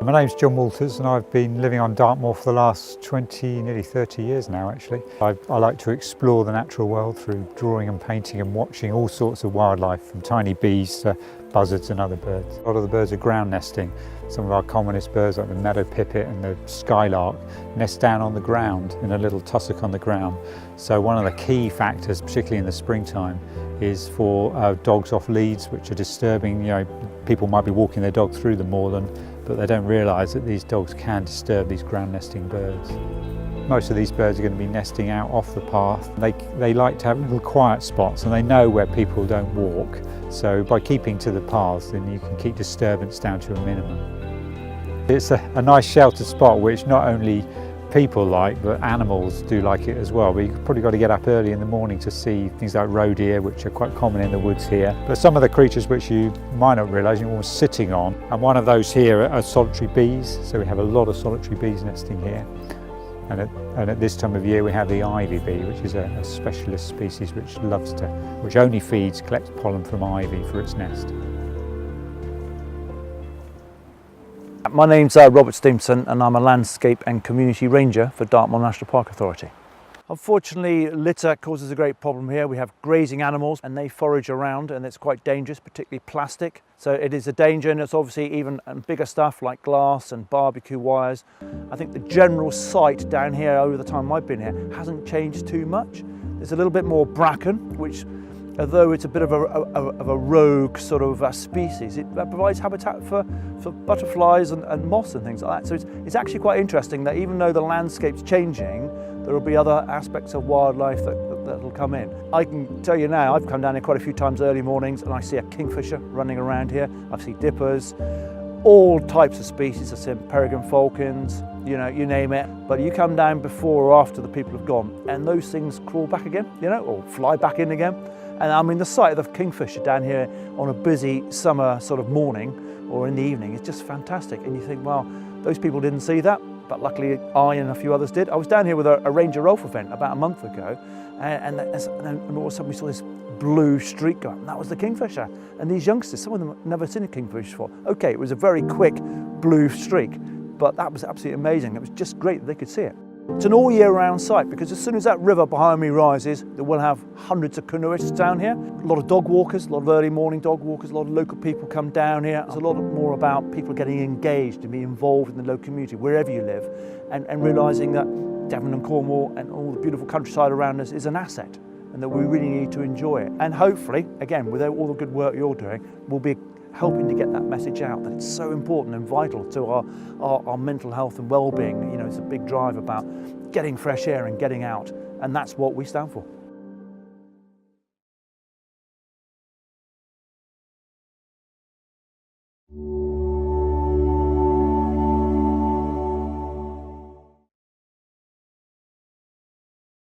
My name's John Walters and I've been living on Dartmoor for the last nearly 30 years now actually. I like to explore the natural world through drawing and painting and watching all sorts of wildlife, from tiny bees to buzzards and other birds. A lot of the birds are ground nesting. Some of our commonest birds like the meadow pipit and the skylark nest down on the ground in a little tussock on the ground. So one of the key factors, particularly in the springtime, is for dogs off leads which are disturbing. People might be walking their dog through the moorland, but they don't realise that these dogs can disturb these ground nesting birds. Most of these birds are going to be nesting out off the path. They like to have little quiet spots and they know where people don't walk. So by keeping to the paths, then you can keep disturbance down to a minimum. It's a nice sheltered spot which not only people like, but animals do like it as well. But you've probably got to get up early in the morning to see things like roe deer, which are quite common in the woods here. But some of the creatures which you might not realise you're almost sitting on, and one of those here are solitary bees. So we have a lot of solitary bees nesting here. And at this time of year we have the ivy bee, which is a specialist species which only collects pollen from ivy for its nest. My name's Robert Stevenson and I'm a landscape and community ranger for Dartmoor National Park Authority. Unfortunately, litter causes a great problem here. We have grazing animals and they forage around and it's quite dangerous, particularly plastic. So it is a danger, and it's obviously even bigger stuff like glass and barbecue wires. I think the general site down here over the time I've been here hasn't changed too much. There's a little bit more bracken, which, although it's a bit of a rogue sort of species, it provides habitat for butterflies and moths and things like that. So it's actually quite interesting that even though the landscape's changing, there will be other aspects of wildlife that will come in. I can tell you now, I've come down here quite a few times early mornings and I see a kingfisher running around here. I see dippers, all types of species. I see peregrine falcons, you name it. But you come down before or after the people have gone and those things crawl back again, or fly back in again. And I mean, the sight of the kingfisher down here on a busy summer sort of morning or in the evening is just fantastic. And you think, well, those people didn't see that, but luckily I and a few others did. I was down here with a Ranger Rolf event about a month ago, and all of a sudden we saw this blue streak go up, and that was the kingfisher. And these youngsters, some of them had never seen a kingfisher before. Okay, it was a very quick blue streak, but that was absolutely amazing. It was just great that they could see it. It's an all year round site because as soon as that river behind me rises, we'll have hundreds of canoeists down here. A lot of dog walkers, a lot of early morning dog walkers, a lot of local people come down here. It's a lot more about people getting engaged and being involved in the local community, wherever you live, and realising that Devon and Cornwall and all the beautiful countryside around us is an asset and that we really need to enjoy it. And hopefully, again, with all the good work you're doing, we'll be helping to get that message out that it's so important and vital to our mental health and well-being. It's a big drive about getting fresh air and getting out, and that's what we stand for.